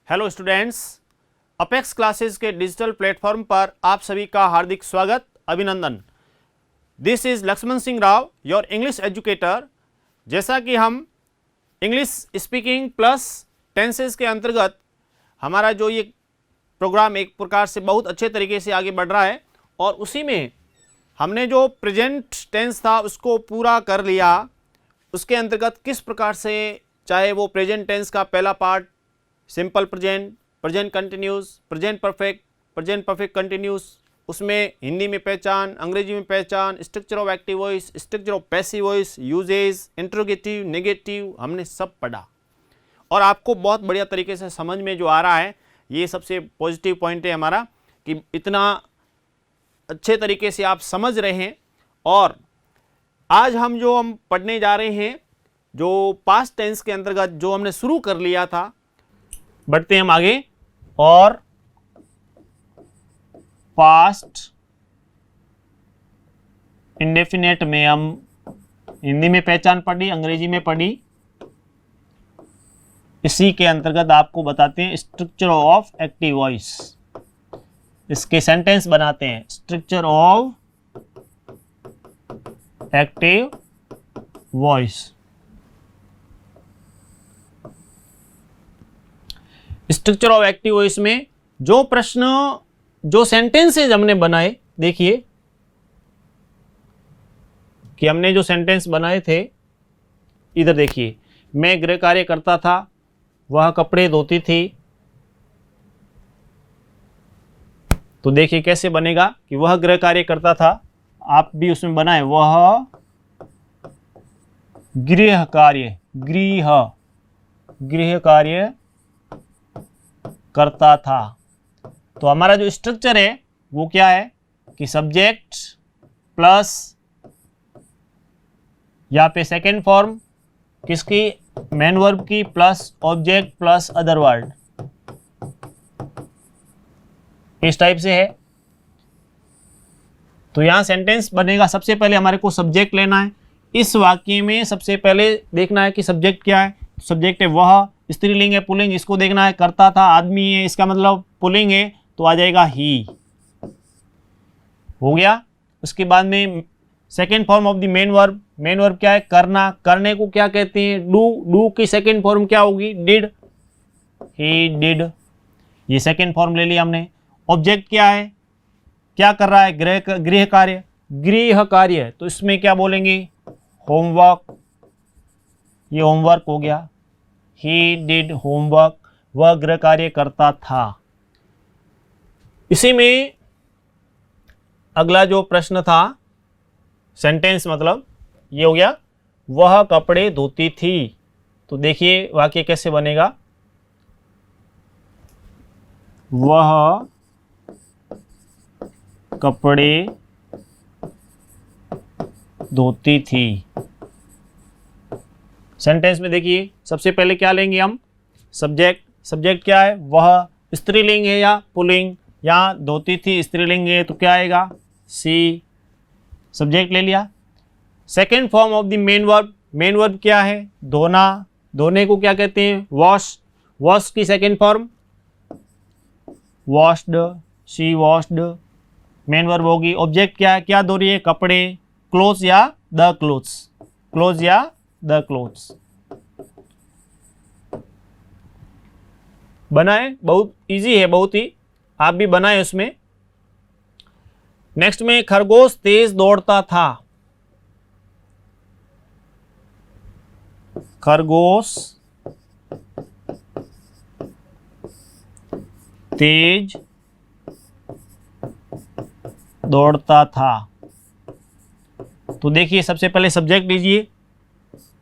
Hello students, Apex classes के digital platform पर आप सभी का हार्दिक स्वागत, अभिनंदन। This is Lakshman Singh Rao, your English educator. जैसा कि हम इंग्लिश स्पीकिंग प्लस टेंसेस के अंतर्गत हमारा जो ये प्रोग्राम एक प्रकार से बहुत अच्छे तरीके से आगे बढ़ रहा है और उसी में हमने जो प्रेजेंट टेंस था उसको पूरा कर लिया। उसके अंतर्गत किस प्रकार से, चाहे वो प्रेजेंट टेंस का पहला part simple present, present continuous, present perfect continuous, उसमें हिंदी में पहचान, अंग्रेजी में पहचान, structure of active voice, structure of passive voice, usages, interrogative, negative, हमने सब पढ़ा और आपको बहुत बढ़िया तरीके से समझ में जो आ रहा है, ये सबसे पॉजिटिव पॉइंट है हमारा कि इतना अच्छे तरीके से आप समझ रहे हैं। और आज हम पढ़ने जा रहे हैं जो पास्ट टेंस के अंतर्गत जो हमने शुरू कर लिया था। बढ़ते हैं हम आगे और पास्ट इंडेफिनेट में हम हिंदी में पहचान पढ़ी, अंग्रेजी में पढ़ी। इसी के अंतर्गत आपको बताते हैं स्ट्रक्चर ऑफ एक्टिव वॉइस। इसके सेंटेंस बनाते हैं। Structure of active voice. Structure of active voice में जो प्रश्न, जो सेंटेंसेज हमने बनाए, देखिए कि हमने जो सेंटेंस बनाए थे, इधर देखिए, मैं गृह कार्य करता था, वह कपड़े धोती थी। तो देखिए कैसे बनेगा कि वह गृह कार्य करता था, आप भी उसमें बनाए वह गृह कार्य करता था। तो हमारा जो स्ट्रक्चर है वो क्या है कि सब्जेक्ट प्लस यहाँ पे सेकेंड फॉर्म किसकी, मेन वर्ब की, plus object plus other word, इस टाइप से है। तो यहां सेंटेंस बनेगा। सबसे पहले हमारे को सब्जेक्ट लेना है। इस वाक्य में सबसे पहले देखना है कि सब्जेक्ट क्या है। सब्जेक्ट है वह, स्त्रीलिंग है, पुल्लिंग, इसको देखना है। करता था आदमी है, इसका मतलब पुल्लिंग है, तो आ जाएगा ही। हो गया। उसके बाद में second form of the main verb. Main verb क्या है, करना। करने को क्या कहते हैं, डू की सेकेंड फॉर्म क्या होगी, डिड, ही डिड। ये सेकेंड फॉर्म ले लिया हमने। ऑब्जेक्ट क्या है, क्या कर रहा है, गृह कार्य, तो इसमें क्या बोलेंगे, होमवर्क। ये होमवर्क हो गया। ही डिड होमवर्क, वह गृह कार्य करता था। इसी में अगला जो प्रश्न था, सेंटेंस मतलब ये हो गया, वह कपड़े धोती थी। तो देखिए वाक्य कैसे बनेगा, वह कपड़े धोती थी। सेंटेंस में देखिए सबसे पहले क्या लेंगे हम, सब्जेक्ट क्या है, वह, स्त्रीलिंग है या पुल्लिंग, यहाँ धोती थी स्त्रीलिंग है तो क्या आएगा, सी, सब्जेक्ट ले लिया। Second form of the main verb क्या है, धोना। धोने को क्या कहते हैं, वॉश की second form washed, she washed, main verb होगी। ऑब्जेक्ट क्या है, क्या धो रही है, कपड़े। क्लोथ्स या द क्लोथ्स। बनाए, बहुत इजी है, बहुत ही, आप भी बनाए उसमें। नेक्स्ट में खरगोश तेज दौड़ता था। खरगोश तेज दौड़ता था। तो देखिए सबसे पहले सब्जेक्ट लीजिए,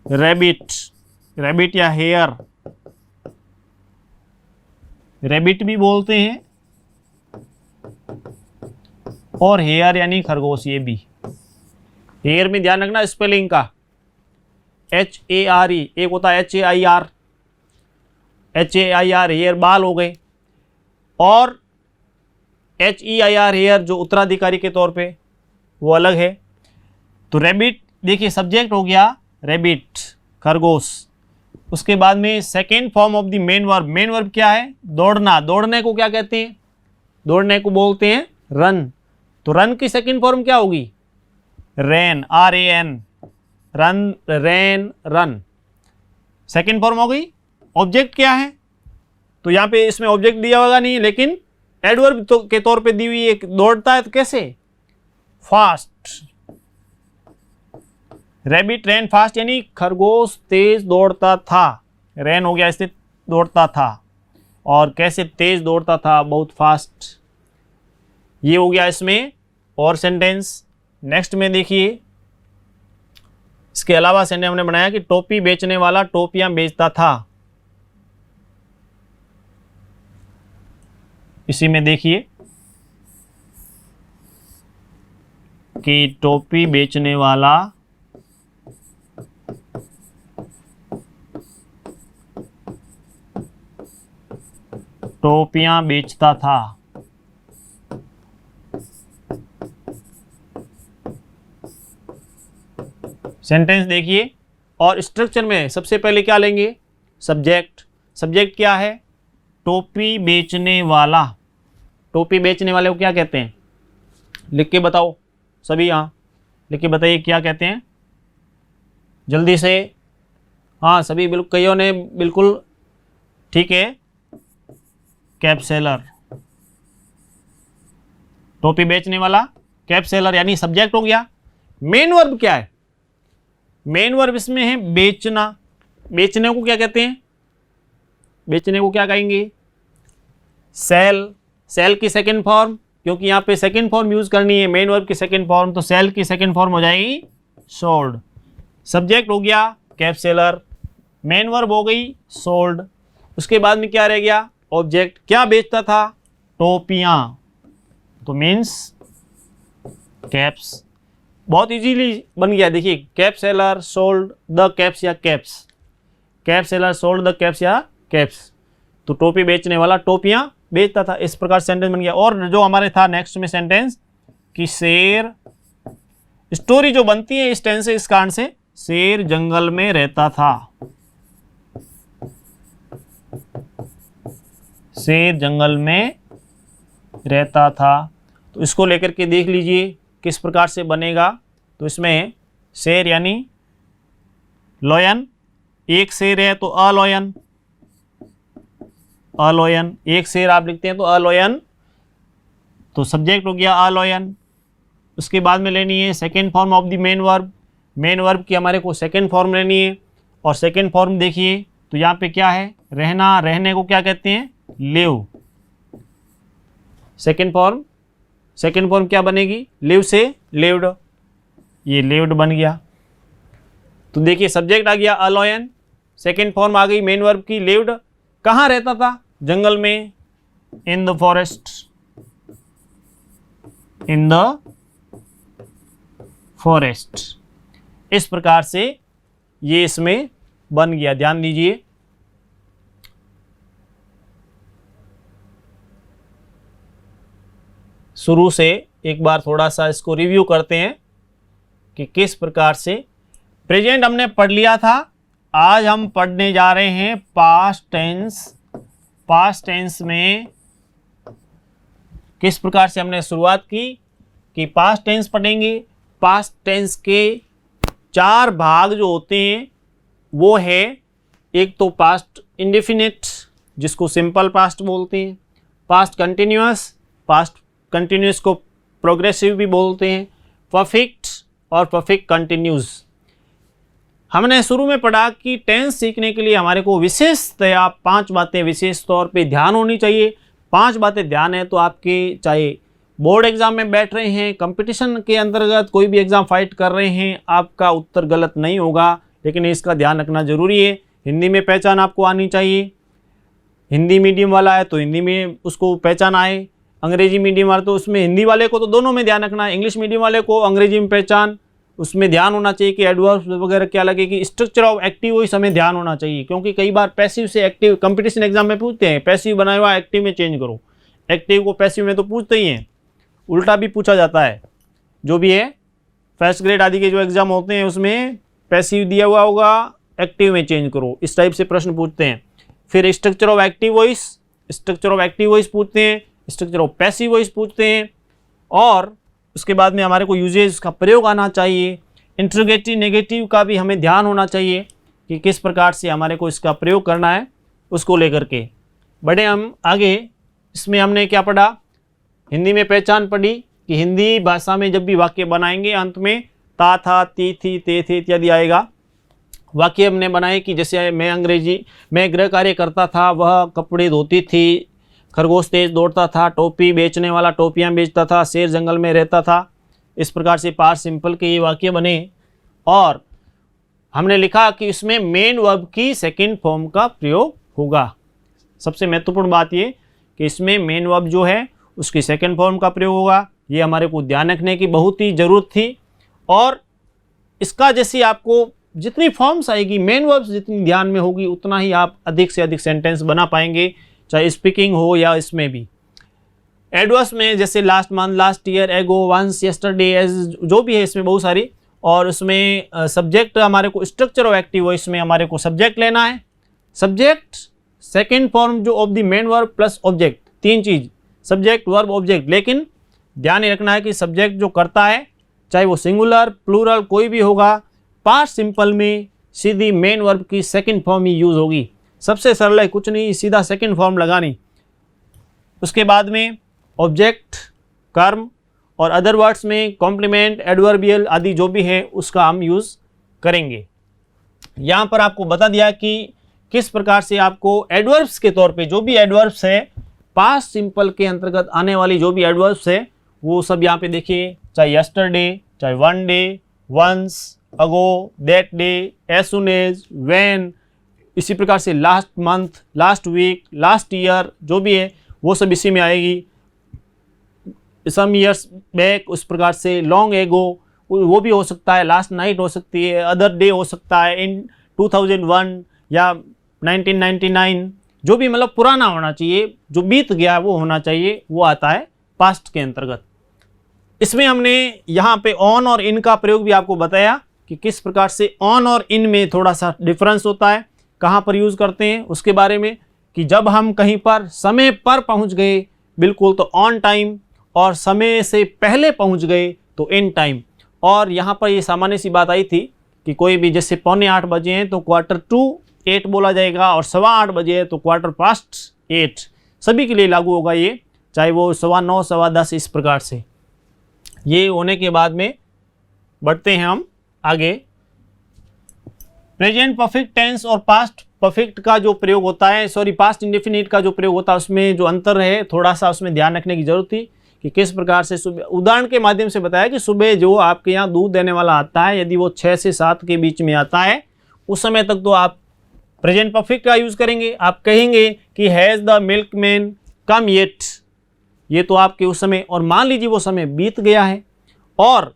रैबिट या हेयर, रैबिट भी बोलते हैं और हेयर यानी खरगोश, ये भी। हेयर में ध्यान रखना स्पेलिंग का, HARE, एक होता है HAIR, हेयर बाल हो गए, और HEIR हेयर जो उत्तराधिकारी के तौर पे, वो अलग है। तो रैबिट देखिए सब्जेक्ट हो गया, रैबिट खरगोश, उसके बाद में second form of the main verb क्या है? दौड़ना। दौड़ने को क्या कहते हैं? दौड़ने को बोलते हैं रन। तो रन की सेकेंड फॉर्म क्या होगी? रैन, RAN, रन, रैन, रन, सेकेंड फॉर्म हो गई। ऑब्जेक्ट क्या है? तो यहाँ पे इसमें ऑब्जेक्ट दिया होगा नहीं, लेकिन एडवर्ब के तौर पे दी हुई है। दौड़ता है तो कैसे? फास्ट। रैबिट रैन फास्ट, यानी खरगोश तेज दौड़ता था। रैन हो गया इससे दौड़ता था, और कैसे तेज दौड़ता था, बहुत फास्ट। ये हो गया इसमें और सेंटेंस। नेक्स्ट में देखिए, इसके अलावा सेंटेंस हमने बनाया कि टोपी बेचने वाला टोपियां बेचता था। इसी में देखिए कि टोपी बेचने वाला टोपियां बेचता था। सेंटेंस देखिए, और स्ट्रक्चर में सबसे पहले क्या लेंगे? सब्जेक्ट। सब्जेक्ट क्या है? टोपी बेचने वाला। टोपी बेचने वाले को क्या कहते हैं? लिख के बताओ सभी, यहाँ लिख के बताइए क्या कहते हैं जल्दी से। हाँ सभी बिल्कुल, कईयों ने बिल्कुल ठीक है। Cap seller. टोपी बेचने वाला कैप सेलर, यानी सब्जेक्ट हो गया। मेन वर्ब क्या है? मेन वर्ब इसमें है बेचना। बेचने को क्या कहते हैं? बेचने को क्या कहेंगे? सेल। सेल की सेकंड फॉर्म, क्योंकि यहाँ पे सेकंड फॉर्म यूज करनी है मेन वर्ब की सेकंड फॉर्म, तो सेल की सेकंड फॉर्म हो जाएगी सोल्ड। सब्जेक्ट हो गया कैप सेलर, मेन वर्ब हो गई सोल्ड। उसके बाद में क्या रह गया? ऑब्जेक्ट। क्या बेचता था? टोपियां, तो मीन्स कैप्स। बहुत इजीली बन गया। देखिए, cap seller sold the caps या caps, cap seller sold the caps या कैप्स। तो टोपी बेचने वाला टोपियां बेचता था। इस प्रकार सेंटेंस बन गया। और जो हमारे था नेक्स्ट में सेंटेंस कि शेर, स्टोरी जो बनती है इस टेंस से, इस कारण से, शेर जंगल में रहता था। शेर जंगल में रहता था। तो इसको लेकर के देख लीजिए किस प्रकार से बनेगा। तो इसमें शेर यानी लॉयन, एक शेर है तो अलॉयन, अलॉयन, एक शेर आप लिखते हैं तो अलॉयन, तो सब्जेक्ट हो गया अलॉयन। उसके बाद में लेनी है second form of the main verb. Main verb की हमारे को सेकेंड फॉर्म लेनी है, और सेकेंड फॉर्म देखिए तो यहाँ पे क्या है? रहना। रहने को क्या कहते हैं? लिव। सेकेंड फॉर्म क्या बनेगी? लिव से लिव्ड, ये लिव्ड बन गया। तो देखिए सब्जेक्ट आ गया अलॉयन, सेकेंड फॉर्म आ गई मेन वर्ब की लिव्ड। कहाँ रहता था? जंगल में, इन the forest, in the forest. इस प्रकार से ये इसमें बन गया। ध्यान दीजिए, शुरू से एक बार थोड़ा सा इसको रिव्यू करते हैं कि किस प्रकार से। प्रेजेंट हमने पढ़ लिया था, आज हम पढ़ने जा रहे हैं पास्ट टेंस। पास्ट टेंस में किस प्रकार से हमने शुरुआत की कि पास्ट टेंस पढ़ेंगे। पास्ट टेंस के चार भाग जो होते हैं वो है, एक तो पास्ट इंडेफिनिट जिसको सिंपल पास्ट बोलते हैं, पास्ट कंटिन्यूअस, पास्ट कंटिन्यूअस को प्रोग्रेसिव भी बोलते हैं, परफेक्ट और परफेक्ट कंटिन्यूस। हमने शुरू में पढ़ा कि टेंस सीखने के लिए हमारे को विशेषतया 5 बातें विशेष तौर पे ध्यान होनी चाहिए। 5 बातें ध्यान है तो आपके चाहे बोर्ड एग्जाम में बैठ रहे हैं, कंपटीशन के अंतर्गत कोई भी एग्जाम फाइट कर रहे हैं, आपका उत्तर गलत नहीं होगा, लेकिन इसका ध्यान रखना जरूरी है। हिंदी में पहचान आपको आनी चाहिए, हिंदी मीडियम वाला है तो हिंदी में उसको पहचान आए, अंग्रेजी मीडियम वाला तो उसमें, हिंदी वाले को तो दोनों में ध्यान रखना है, इंग्लिश मीडियम वाले को अंग्रेजी में पहचान, उसमें ध्यान होना चाहिए कि एडवर्ब्स वगैरह क्या लगेगी, स्ट्रक्चर ऑफ एक्टिव वो समय ध्यान होना चाहिए, क्योंकि कई बार पैसिव से एक्टिव कंपटीशन एग्जाम में पूछते हैं, पैसिव बनाया हुआ एक्टिव में चेंज करो, एक्टिव को पैसिव में तो पूछते ही हैं, उल्टा भी पूछा जाता है। जो भी है फर्स्ट ग्रेड आदि के जो एग्जाम होते हैं उसमें पैसिव दिया हुआ होगा एक्टिव में चेंज करो, इस टाइप से प्रश्न पूछते हैं। फिर structure of active voice, structure of active voice पूछते हैं, स्ट्रक्चर ऑफ पैसिव वॉइस पूछते हैं, और उसके बाद में हमारे को यूजेज का प्रयोग आना चाहिए। इंट्रोगेटिव नेगेटिव का भी हमें ध्यान होना चाहिए कि किस प्रकार से हमारे को इसका प्रयोग करना है, उसको लेकर के बढ़े हम आगे। इसमें हमने क्या पढ़ा, हिंदी में पहचान पढ़ी कि हिंदी भाषा में जब भी वाक्य बनाएंगे अंत में ता, था, ती, थी, ते, थे इत्यादि आएगा। वाक्य हमने बनाए कि जैसे मैं गृह कार्य करता था, वह कपड़े धोती थी, खरगोश तेज दौड़ता था, टोपी बेचने वाला टोपियाँ बेचता था, शेर जंगल में रहता था। इस प्रकार से पास्ट सिंपल के ये वाक्य बने। और हमने लिखा कि इसमें मेन वर्ब की सेकंड फॉर्म का प्रयोग होगा। सबसे महत्वपूर्ण बात ये कि इसमें मेन वर्ब जो है उसकी सेकंड फॉर्म का प्रयोग होगा। ये हमारे को ध्यान रखने की बहुत ही ज़रूरत थी। और इसका जैसे आपको जितनी फॉर्म्स आएगी, मेन वर्ब्स जितनी ध्यान में होगी, उतना ही आप अधिक से अधिक सेंटेंस बना पाएंगे, चाहे स्पीकिंग हो या इसमें भी। एडवर्ब्स में जैसे लास्ट मंथ, लास्ट ईयर, एगो, वंस, यस्टरडे, एज, जो भी है इसमें बहुत सारी। और उसमें सब्जेक्ट हमारे को स्ट्रक्चर ऑफ एक्टिव वॉइस में हमारे को सब्जेक्ट लेना है। सब्जेक्ट सेकेंड फॉर्म जो of the main verb plus object, तीन चीज़, सब्जेक्ट, वर्ब, ऑब्जेक्ट। लेकिन ध्यान ही रखना है कि सब्जेक्ट जो करता है, चाहे वो सिंगुलर, प्लूरल, कोई भी होगा, पास्ट सिंपल में सीधी मेन वर्ब की सेकंड फॉर्म ही यूज़ होगी। सबसे सरल है, कुछ नहीं, सीधा सेकंड फॉर्म लगानी। उसके बाद में ऑब्जेक्ट, कर्म, और अदर वर्ड्स में कॉम्प्लीमेंट, एडवर्बियल आदि जो भी है उसका हम यूज़ करेंगे। यहाँ पर आपको बता दिया कि किस प्रकार से आपको एडवर्ब्स के तौर पे जो भी एडवर्ब्स है, पास्ट सिंपल के अंतर्गत आने वाली जो भी एडवर्ब्स है वो सब यहाँ पे देखिए, चाहे यस्टरडे, चाहे one day, once, ago, that day, as soon as, when, इसी प्रकार से last month, last week, last year, जो भी है वो सब इसी में आएगी। सम ईयर्स बैक, उस प्रकार से लॉन्ग एगो, वो भी हो सकता है, लास्ट नाइट हो सकती है, अदर डे हो सकता है, इन 2001 या 1999, जो भी मतलब पुराना होना चाहिए, जो बीत गया वो होना चाहिए, वो आता है पास्ट के अंतर्गत। इसमें हमने यहाँ पे ऑन और इन का प्रयोग भी आपको बताया कि किस प्रकार से ऑन और इन में थोड़ा सा डिफरेंस होता है, कहाँ पर यूज़ करते हैं उसके बारे में, कि जब हम कहीं पर समय पर पहुँच गए बिल्कुल तो ऑन टाइम, और समय से पहले पहुँच गए तो इन टाइम। और यहाँ पर ये सामान्य सी बात आई थी कि कोई भी जैसे 7:45 बजे हैं तो 7:45 बोला जाएगा, और 8:15 बजे है तो 8:15, सभी के लिए लागू होगा ये, चाहे वो 9:15, 10:15, इस प्रकार से। ये होने के बाद में बढ़ते हैं हम आगे। प्रेजेंट परफेक्ट टेंस और पास्ट परफेक्ट का जो प्रयोग होता है, पास्ट इंडेफिनिट का जो प्रयोग होता है, उसमें जो अंतर है थोड़ा सा उसमें ध्यान रखने की जरूरत थी कि किस प्रकार से सुबह, उदाहरण के माध्यम से बताया कि सुबह जो आपके यहाँ दूध देने वाला आता है, यदि वो 6 से 7 के बीच में आता है, उस समय तक तो आप प्रेजेंट परफेक्ट का यूज़ करेंगे। आप कहेंगे कि has the milkman come yet, ये तो आपके उस समय, और मान लीजिए वो समय बीत गया है, और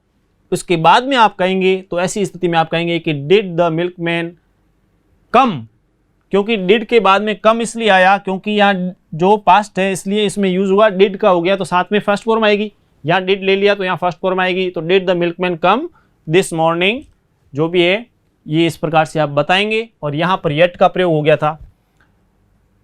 उसके बाद में आप कहेंगे, तो ऐसी स्थिति में आप कहेंगे कि डिड द मिल्कमैन कम, क्योंकि डिड के बाद में कम इसलिए आया क्योंकि यहाँ जो पास्ट है इसलिए इसमें यूज हुआ, डिड का हो गया तो साथ में फर्स्ट फॉर्म आएगी, यहाँ डिड ले लिया तो यहाँ फर्स्ट फॉर्म आएगी, तो did the milkman come this morning, जो भी है ये इस प्रकार से आप बताएंगे। और यहाँ पर येट का प्रयोग हो गया था।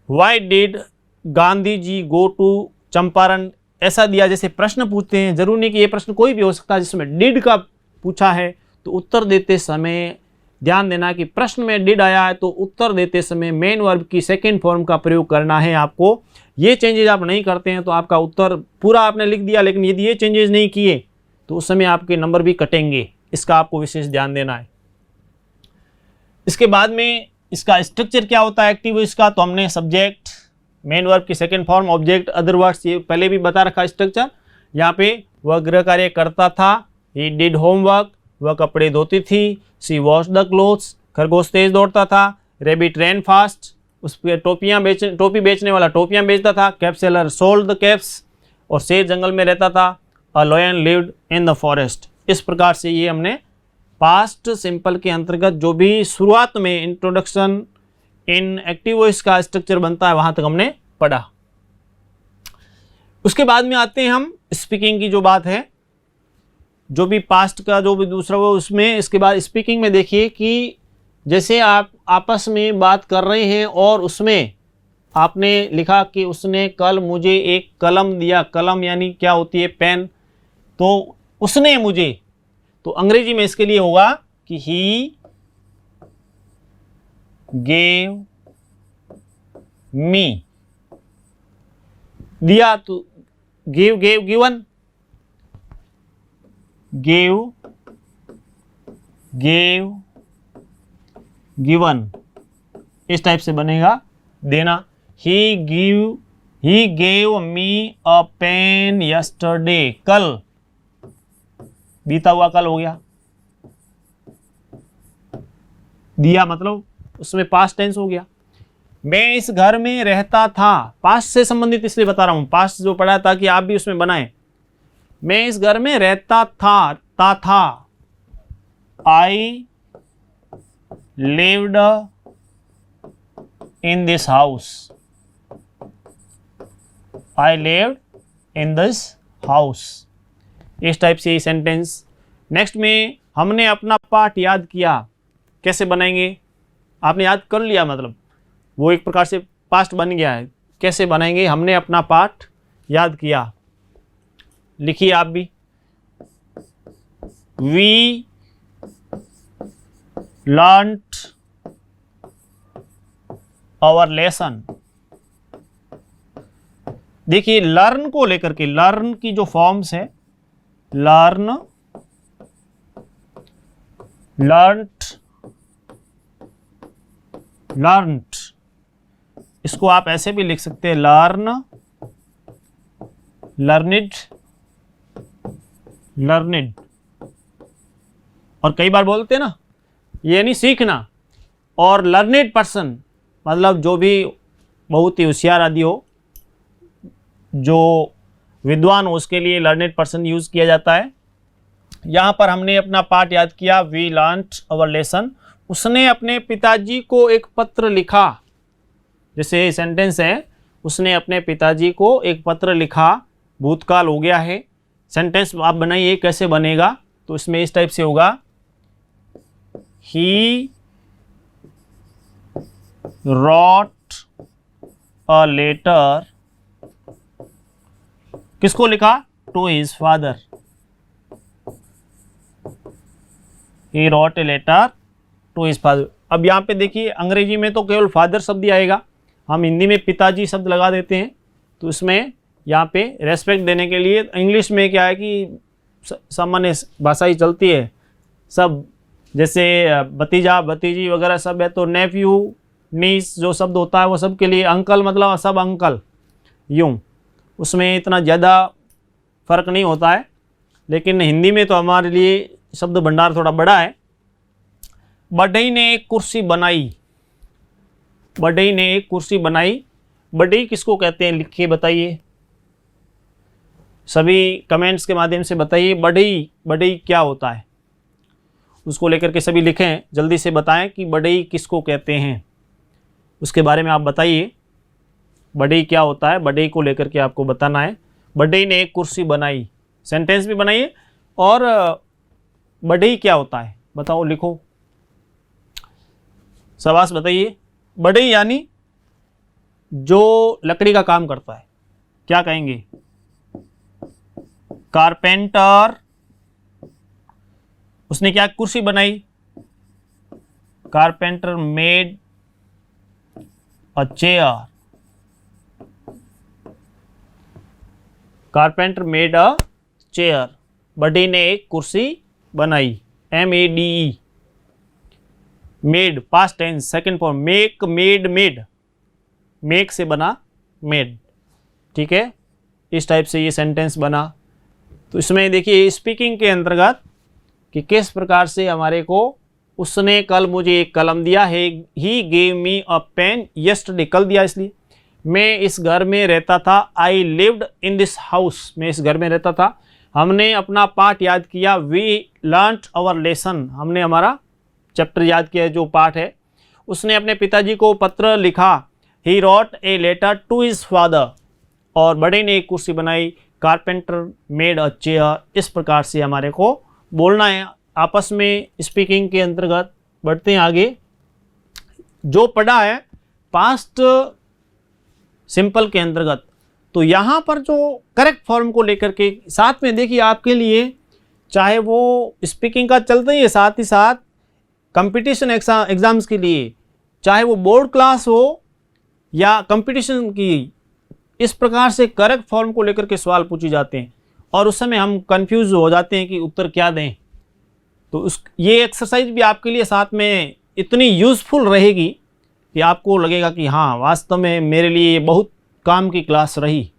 Why did Gandhi ji go to Champaran, ऐसा दिया जैसे प्रश्न पूछते हैं, जरूर नहीं कि ये प्रश्न कोई भी हो सकता है जिसमें डिड का पूछा है, तो उत्तर देते समय ध्यान देना कि प्रश्न में डिड आया है तो उत्तर देते समय मेन वर्ब की सेकंड फॉर्म का प्रयोग करना है आपको। ये चेंजेज आप नहीं करते हैं तो आपका उत्तर पूरा आपने लिख दिया, लेकिन यदि ये चेंजेज नहीं किए तो उस समय आपके नंबर भी कटेंगे, इसका आपको विशेष ध्यान देना है। इसके बाद में इसका स्ट्रक्चर क्या होता है एक्टिव वॉइस का, तो हमने सब्जेक्ट, मेन वर्ब की second form, object, other words, ये पहले भी बता रखा स्ट्रक्चर। यहाँ पे वह गृह कार्य करता था, ही डिड होमवर्क, वह कपड़े धोती थी, सी वॉश द क्लोथ्स, खरगोश तेज दौड़ता था, रेबिट रैन फास्ट, उस पर टोपी बेचने वाला टोपियाँ बेचता था, cap seller sold the caps, और शेर जंगल में रहता था, a lion lived in the forest. इस प्रकार से ये हमने पास्ट सिंपल के अंतर्गत जो भी शुरुआत में इंट्रोडक्शन इन एक्टिव वॉइस का स्ट्रक्चर बनता है वहाँ तक हमने पढ़ा। उसके बाद में आते हैं हम स्पीकिंग की जो बात है, जो भी पास्ट का जो भी दूसरा वो उसमें, इसके बाद स्पीकिंग में देखिए कि जैसे आप आपस में बात कर रहे हैं और उसमें आपने लिखा कि उसने कल मुझे एक कलम दिया। कलम यानी क्या होती है? पेन। तो उसने मुझे, तो अंग्रेजी में इसके लिए होगा कि ही गेव मी। दिया तो give, gave, given, gave, gave, given, इस टाइप से बनेगा देना। He gave me a pen yesterday. कल, बीता हुआ कल हो गया। दिया मतलब उसमें पास्ट टेंस हो गया। मैं इस घर में रहता था, पास्ट से संबंधित इसलिए बता रहा हूं, पास्ट जो पढ़ा ताकि आप भी उसमें बनाएं। मैं इस घर में रहता था। I lived in this house. I lived in this house. इस टाइप से सेंटेंस। नेक्स्ट में हमने अपना पाठ याद किया। कैसे बनाएंगे? आपने याद कर लिया, मतलब वो एक प्रकार से पास्ट बन गया है। कैसे बनाएंगे? हमने अपना पाठ याद किया। लिखिए आप भी। We learned our lesson. देखिए लर्न को लेकर के, लर्न की जो फॉर्म्स है, लर्न, लर्नड, लर्नड, इसको आप ऐसे भी लिख सकते हैं, लर्न, लर्निड, लर्निड। और कई बार बोलते हैं ना, ये नहीं सीखना। और लर्निड पर्सन मतलब जो भी बहुत ही होशियार आदि हो, जो विद्वान हो, उसके लिए लर्निड पर्सन यूज किया जाता है। यहाँ पर हमने अपना पाठ याद किया। We learned our lesson. उसने अपने पिताजी को एक पत्र लिखा। जैसे सेंटेंस है, उसने अपने पिताजी को एक पत्र लिखा। भूतकाल हो गया है। सेंटेंस आप बनाइए, कैसे बनेगा? तो इसमें इस टाइप से होगा, ही wrote a letter। किसको लिखा? To his father। he wrote a letter to his father। अब यहाँ पे देखिए, अंग्रेजी में तो केवल फादर शब्द ही आएगा, हम हिंदी में पिताजी शब्द लगा देते हैं। तो इसमें यहाँ पे रेस्पेक्ट देने के लिए, इंग्लिश में क्या है कि सामान्य भाषा ही चलती है सब, जैसे भतीजा भतीजी वगैरह सब है। तो नेफ्यू, नीस जो शब्द होता है वो सब के लिए, अंकल मतलब सब अंकल, यूँ उसमें इतना ज़्यादा फर्क नहीं होता है। लेकिन हिंदी में तो हमारे लिए शब्द भंडार थोड़ा बड़ा है। बढ़ई ने एक कुर्सी बनाई। बढ़ई ने एक कुर्सी बनाई। बढ़ई किसको कहते हैं? लिख के बताइए, सभी कमेंट्स के माध्यम से बताइए। बढ़ई, बढ़ई क्या होता है उसको लेकर के सभी लिखें, जल्दी से बताएं कि बढ़ई किसको कहते हैं, उसके बारे में आप बताइए। बढ़ई क्या होता है, बढ़ई को लेकर के आपको बताना है। बढ़ई ने एक कुर्सी बनाई, सेंटेंस भी बनाइए। और बढ़ई क्या होता है बताओ, लिखो, शाबाश बताइए। बढ़ई यानी जो लकड़ी का काम करता है, क्या कहेंगे? कारपेंटर। उसने क्या कुर्सी बनाई? Carpenter made a chair. Carpenter made a chair. बढ़ई ने एक कुर्सी बनाई। MEDE, made past tense second form. Make, made, made, make से बना मेड। ठीक है, इस टाइप से ये सेंटेंस बना। तो इसमें देखिए स्पीकिंग के अंतर्गत कि किस प्रकार से हमारे को, उसने कल मुझे एक कलम दिया है। He gave me a pen yesterday, कल दिया इसलिए। मैं इस घर में रहता था। I lived in this house, मैं इस घर में रहता था। हमने अपना पाठ याद किया। वी लर्नड आवर लेसन, हमने हमारा चैप्टर याद किया, जो पाठ है। उसने अपने पिताजी को पत्र लिखा। He wrote a letter to his father. और बड़े ने एक कुर्सी बनाई। Carpenter made a chair. इस प्रकार से हमारे को बोलना है आपस में स्पीकिंग के अंतर्गत। बढ़ते हैं आगे। जो पढ़ा है पास्ट सिंपल के अंतर्गत। तो यहाँ पर जो करेक्ट फॉर्म को लेकर के साथ में देखिए आपके लिए, चाहे वो स्पीकिंग का चलता ही है, साथ ही साथ कंपटीशन एग्ज़ाम्स के लिए, चाहे वो बोर्ड क्लास हो या कंपटीशन की, इस प्रकार से करेक्ट फॉर्म को लेकर के सवाल पूछे जाते हैं और उस समय हम कंफ्यूज हो जाते हैं कि उत्तर क्या दें। तो ये एक्सरसाइज भी आपके लिए साथ में इतनी यूज़फुल रहेगी कि आपको लगेगा कि हाँ, वास्तव में मेरे लिए ये बहुत काम की क्लास रही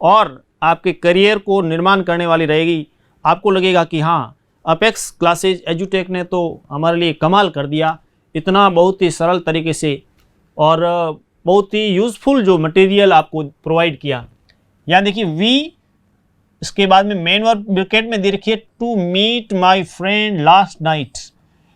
और आपके करियर को निर्माण करने वाली रहेगी। आपको लगेगा कि हाँ, अपेक्स क्लासेज एजुटेक ने तो हमारे लिए कमाल कर दिया, इतना बहुत ही सरल तरीके से और बहुत ही यूज़फुल जो मटेरियल आपको प्रोवाइड किया। यहाँ देखिए वी, इसके बाद में मेन वर्ब ब्रैकेट में दे रखिए to meet my friend last night.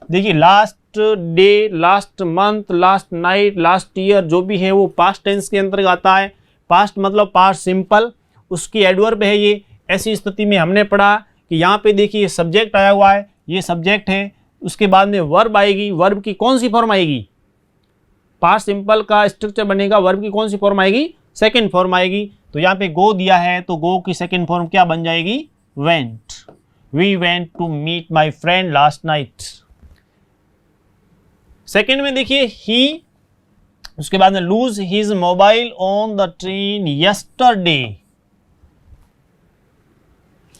देखिए last day, last month, last night, last year जो भी है वो पास्ट टेंस के अंतर्गत आता है। पास्ट मतलब पास्ट सिंपल, उसकी एडवर्ब है ये। ऐसी स्थिति में हमने पढ़ा कि यहाँ पे देखिए सब्जेक्ट आया हुआ है, ये सब्जेक्ट है, उसके बाद में वर्ब आएगी। वर्ब की कौन सी फॉर्म आएगी? पास्ट सिंपल का स्ट्रक्चर बनेगा, वर्ब की कौन सी फॉर्म आएगी? सेकंड फॉर्म आएगी। तो यहाँ पे गो दिया है तो गो की सेकंड फॉर्म क्या बन जाएगी? Went. We went to meet my friend last night. Second में देखिए ही, उसके बाद में lose his mobile on the train yesterday.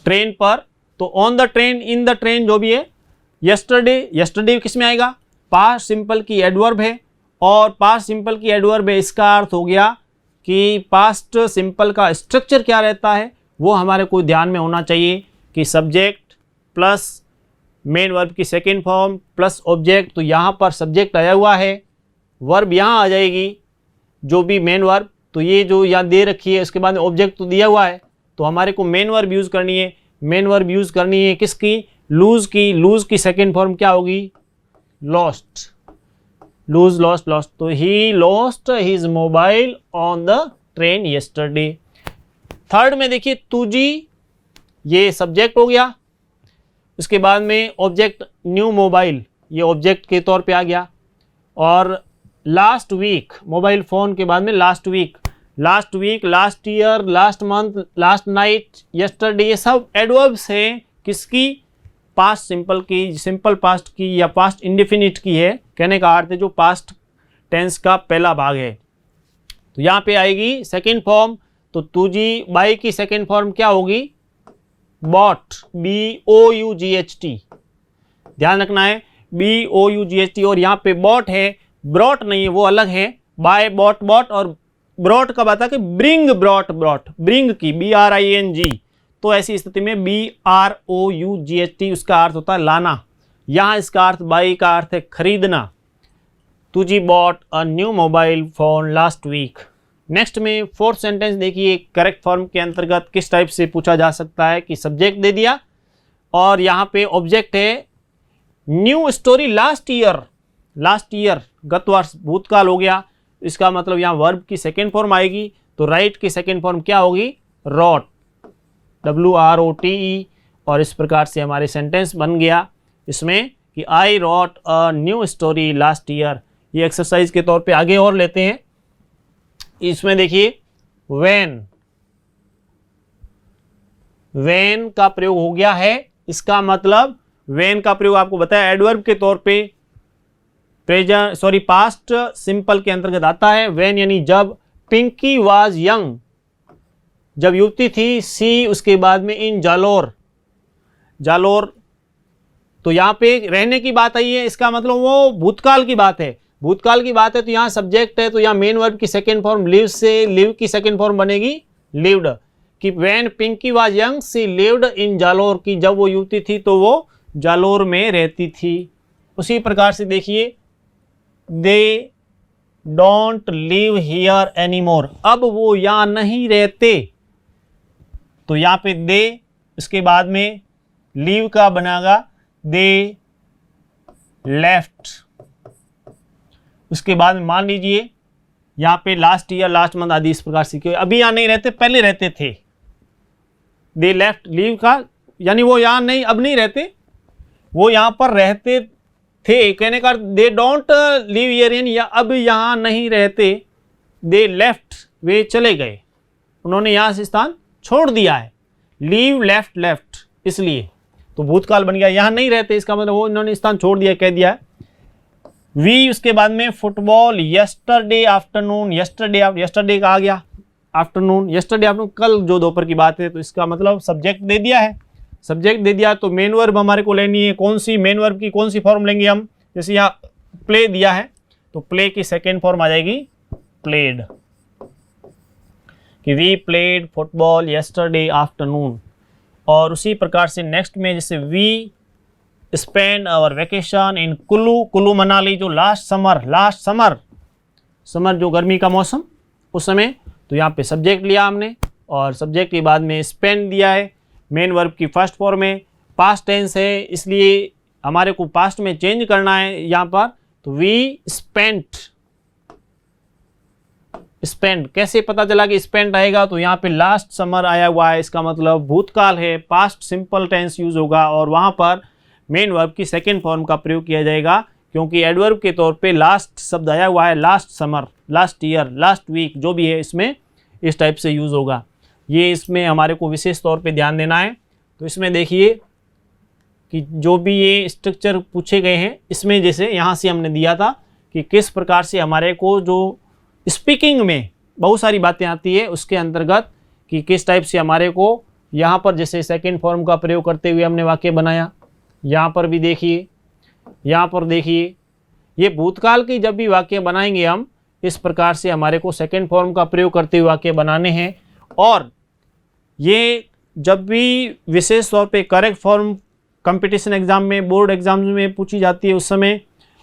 Train पर, तो on the train, in the train जो भी है। यस्टरडे, यस्टरडे किस में आएगा? पास्ट सिंपल की एडवर्ब है और पास्ट सिंपल की एडवर्ब है, इसका अर्थ हो गया कि पास्ट सिंपल का स्ट्रक्चर क्या रहता है वो हमारे को ध्यान में होना चाहिए कि सब्जेक्ट प्लस मेन वर्ब की सेकंड फॉर्म प्लस ऑब्जेक्ट। तो यहाँ पर सब्जेक्ट आया हुआ है, वर्ब यहाँ आ जाएगी जो भी मेन वर्ब, तो ये जो यहाँ दे रखी है उसके बाद में ऑब्जेक्ट तो दिया हुआ है, तो हमारे को मेन वर्ब यूज़ करनी है। मेन वर्ब यूज़ करनी है किसकी? लूज की। लूज की सेकंड फॉर्म क्या होगी? लॉस्ट। Lose, lost, lost. तो he lost his mobile on the train yesterday. Third में देखिए तुझी, ये सब्जेक्ट हो गया, उसके बाद में ऑब्जेक्ट न्यू मोबाइल, ये ऑब्जेक्ट के तौर पे आ गया। और लास्ट वीक, मोबाइल फ़ोन के बाद में last week, last week, last year, last month, last night, yesterday, ये सब एडवर्ब्स हैं किसकी? पास्ट सिंपल की, सिंपल पास्ट की या पास्ट इंडेफिनिट की है। कहने का अर्थ है जो पास्ट टेंस का पहला भाग है। तो यहाँ पे आएगी सेकंड फॉर्म, तो तुझी, बाई की सेकंड फॉर्म क्या होगी? Bought, BOUGHT। ध्यान रखना है BOUGHT। और यहाँ पे बॉट है, ब्रॉट नहीं है, वो अलग है। Buy, bought, bought. और ब्रॉट कब आता है कि ब्रिंग, ब्रॉट, ब्रॉट, ब्रिंग की BRING। तो ऐसी स्थिति में BROUGHT उसका अर्थ होता है लाना। यहाँ इसका अर्थ, बाई का अर्थ है खरीदना। तुझी bought a new mobile phone last week. Next में फोर्थ सेंटेंस देखिए, करेक्ट फॉर्म के अंतर्गत किस टाइप से पूछा जा सकता है कि सब्जेक्ट दे दिया और यहाँ पे ऑब्जेक्ट है new story last year. Last year गत वर्ष, भूतकाल हो गया, इसका मतलब यहाँ वर्ब की सेकेंड फॉर्म आएगी। तो राइट की सेकेंड फॉर्म क्या होगी? Wrote, WROTE। और इस प्रकार से हमारे सेंटेंस बन गया इसमें कि I wrote a new story last year. ये एक्सरसाइज के तौर पे आगे और लेते हैं। इसमें देखिए व्हेन, व्हेन का प्रयोग हो गया है। इसका मतलब व्हेन का प्रयोग आपको बताया एडवर्ब के तौर पे प्रेजेंट, सॉरी पास्ट सिंपल के अंतर्गत आता है। व्हेन यानी जब। पिंकी वाज यंग, जब युवती थी। सी उसके बाद में इन जालोर, जालोर। तो यहाँ पे रहने की बात आई है, इसका मतलब वो भूतकाल की बात है। भूतकाल की बात है तो यहाँ सब्जेक्ट है, तो यहाँ मेन वर्ब की सेकंड फॉर्म लिव से, लिव की सेकंड फॉर्म बनेगी लिव्ड। कि when Pinky was young she lived in Jalore, की जब वो युवती थी तो वो जालोर में रहती थी। उसी प्रकार से देखिए they don't live here any more, अब वो यहाँ नहीं रहते। तो यहाँ पे दे, इसके बाद में लीव का बनेगा दे लेफ्ट। उसके बाद में मान लीजिए यहाँ पे लास्ट ईयर, लास्ट मंथ आदि इस प्रकार से, अभी यहाँ नहीं रहते, पहले रहते थे। दे लेफ्ट, लीव का यानी वो यहाँ नहीं, अब नहीं रहते, वो यहाँ पर रहते थे, कहने का they don't live here in, या अब यहाँ नहीं रहते, दे लेफ्ट, वे चले गए, उन्होंने यहाँ से स्थान छोड़ दिया है, लीव लेफ्ट लेफ्ट, इसलिए तो भूतकाल बन गया, यहाँ नहीं रहते इसका मतलब वो इन्होंने स्थान छोड़ दिया, कह दिया है। वी उसके बाद में फुटबॉल यस्टरडे आफ्टरनून, यस्टरडे का आ गया आफ्टरनून, यस्टरडे आफ्टरनून कल जो दोपहर की बात है, तो इसका मतलब सब्जेक्ट दे दिया है, सब्जेक्ट दे दिया तो मेन वर्ब हमारे को लेनी है, कौन सी मेन वर्ब की कौन सी फॉर्म लेंगे हम, जैसे यहाँ प्ले दिया है तो प्ले की सेकेंड फॉर्म आ जाएगी प्लेड, कि we played football yesterday afternoon. और उसी प्रकार से नेक्स्ट में जैसे we spend our vacation in Kullu, Kullu Manali जो लास्ट समर जो गर्मी का मौसम उस समय, तो यहाँ पे सब्जेक्ट लिया हमने और सब्जेक्ट के बाद में स्पेंड दिया है, मेन वर्ब की फर्स्ट फॉर्म है, पास्ट टेंस है, इसलिए हमारे को पास्ट में चेंज करना है यहाँ पर, तो वी स्पेंड कैसे पता चला कि स्पेंड आएगा, तो यहाँ पे लास्ट समर आया हुआ है, इसका मतलब भूतकाल है, पास्ट सिंपल टेंस यूज होगा और वहाँ पर मेन वर्ब की सेकेंड फॉर्म का प्रयोग किया जाएगा, क्योंकि एडवर्ब के तौर पे लास्ट शब्द आया हुआ है, last summer, last year, last week जो भी है इसमें इस टाइप से यूज़ होगा। ये इसमें हमारे को विशेष तौर पे ध्यान देना है। तो इसमें देखिए कि जो भी ये स्ट्रक्चर पूछे गए हैं इसमें जैसे यहाँ से हमने दिया था कि किस प्रकार से हमारे को जो स्पीकिंग में बहुत सारी बातें आती है उसके अंतर्गत कि किस टाइप से हमारे को यहाँ पर जैसे सेकेंड फॉर्म का प्रयोग करते हुए हमने वाक्य बनाया, यहाँ पर भी देखिए, यहाँ पर देखिए, ये भूतकाल की जब भी वाक्य बनाएंगे हम इस प्रकार से हमारे को सेकेंड फॉर्म का प्रयोग करते हुए वाक्य बनाने हैं। और ये जब भी विशेष तौर पे करेक्ट फॉर्म कंपटीशन एग्जाम में, बोर्ड एग्जाम में पूछी जाती है उस समय,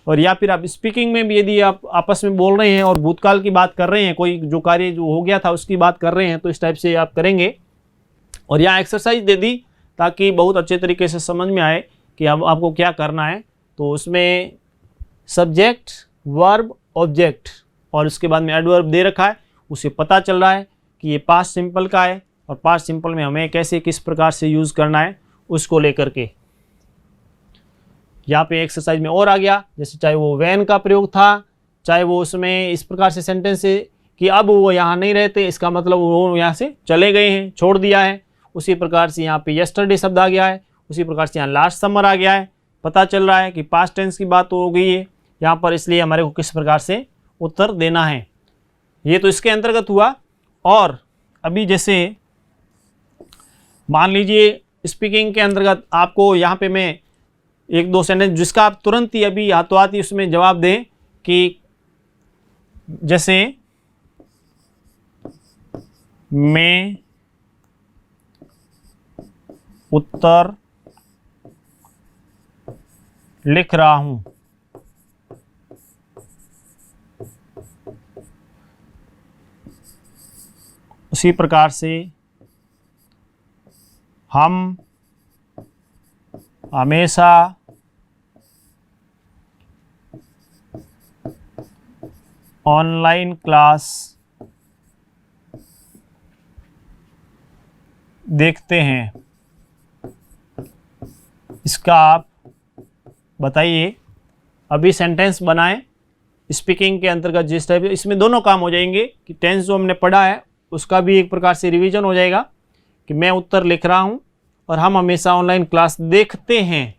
और या फिर आप स्पीकिंग में भी यदि आप आपस में बोल रहे हैं और भूतकाल की बात कर रहे हैं, कोई जो कार्य जो हो गया था उसकी बात कर रहे हैं, तो इस टाइप से आप करेंगे। और यहाँ एक्सरसाइज दे दी ताकि बहुत अच्छे तरीके से समझ में आए कि अब आपको क्या करना है। तो उसमें सब्जेक्ट, वर्ब, ऑब्जेक्ट और उसके बाद में एडवर्ब दे रखा है, उसे पता चल रहा है कि ये पास्ट सिंपल का है और पास्ट सिंपल में हमें कैसे किस प्रकार से यूज़ करना है उसको लेकर के। यहाँ पे एक्सरसाइज में और आ गया, जैसे चाहे वो वैन का प्रयोग था, चाहे वो उसमें इस प्रकार से सेंटेंस है कि अब वो यहाँ नहीं रहते, इसका मतलब वो यहाँ से चले गए हैं, छोड़ दिया है। उसी प्रकार से यहाँ पे यस्टरडे शब्द आ गया है, उसी प्रकार से यहाँ लास्ट समर आ गया है, पता चल रहा है कि पास्ट टेंस की बात हो गई है यहाँ पर, इसलिए हमारे को किस प्रकार से उत्तर देना है। ये तो इसके अंतर्गत हुआ। और अभी जैसे मान लीजिए स्पीकिंग के अंतर्गत आपको यहाँ पे मैं एक दो सेंटेंस जिसका आप तुरंत ही अभी हाथों हाथ ही उसमें जवाब दें कि जैसे मैं उत्तर लिख रहा हूं, उसी प्रकार से हम हमेशा ऑनलाइन क्लास देखते हैं। इसका आप बताइए, अभी सेंटेंस बनाएं स्पीकिंग के अंतर्गत जिस टाइप, इसमें दोनों काम हो जाएंगे कि टेंस जो हमने पढ़ा है उसका भी एक प्रकार से रिवीजन हो जाएगा कि मैं उत्तर लिख रहा हूं और हम हमेशा ऑनलाइन क्लास देखते हैं।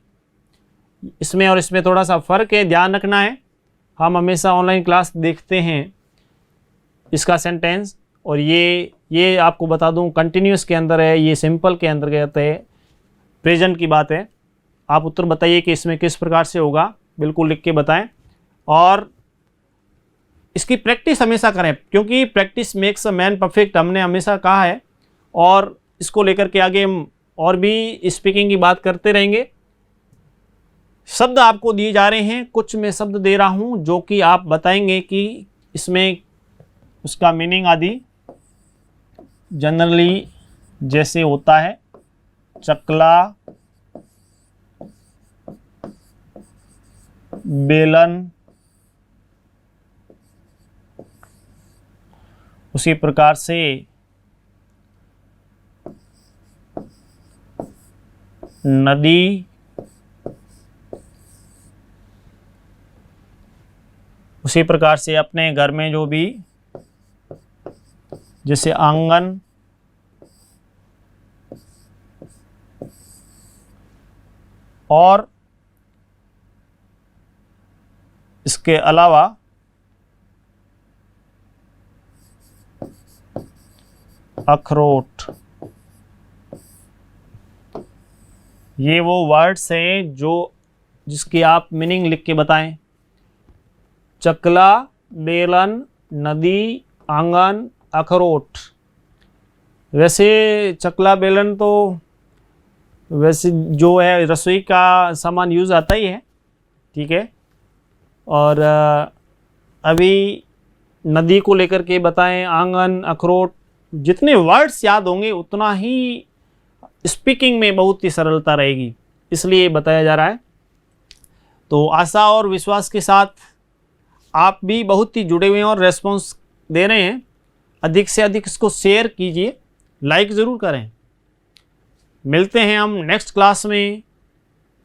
इसमें और इसमें थोड़ा सा फ़र्क है, ध्यान रखना है। हम हमेशा ऑनलाइन क्लास देखते हैं इसका सेंटेंस, और ये आपको बता दूं कंटिन्यूस के अंदर है, ये सिंपल के अंतर्गत है, प्रेजेंट की बात है। आप उत्तर बताइए कि इसमें किस प्रकार से होगा, बिल्कुल लिख के बताएं। और इसकी प्रैक्टिस हमेशा करें क्योंकि practice makes a man perfect, हमने हमेशा कहा है। और इसको लेकर के आगे हम और भी स्पीकिंग की बात करते रहेंगे। शब्द आपको दिए जा रहे हैं, कुछ मैं शब्द दे रहा हूं जो कि आप बताएंगे कि इसमें उसका मीनिंग आदि जनरली जैसे होता है चकला, बेलन, उसी प्रकार से नदी, उसी प्रकार से अपने घर में जो भी जैसे आंगन, और इसके अलावा अखरोट, ये वो वर्ड्स हैं जिसकी आप मीनिंग लिख के बताएं। चकला, बेलन, नदी, आंगन, अखरोट। वैसे चकला बेलन तो वैसे जो है रसोई का सामान यूज़ आता ही है, ठीक है। और अभी नदी को लेकर के बताएं, आंगन, अखरोट। जितने वर्ड्स याद होंगे उतना ही स्पीकिंग में बहुत ही सरलता रहेगी, इसलिए बताया जा रहा है। तो आशा और विश्वास के साथ आप भी बहुत ही जुड़े हुए हैं और रेस्पॉन्स दे रहे हैं। अधिक से अधिक इसको शेयर कीजिए, लाइक ज़रूर करें। मिलते हैं हम नेक्स्ट क्लास में।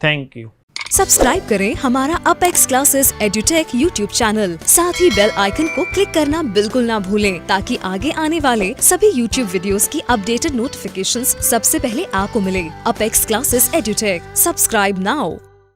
Thank you. सब्सक्राइब करें हमारा apex classes edutech YouTube channel. साथ ही बेल आइकन को क्लिक करना बिल्कुल ना भूलें, ताकि आगे आने वाले सभी यूट्यूब वीडियोस की अपडेटेड नोटिफिकेशंस सबसे पहले आपको मिले। Apex classes edutech, subscribe now.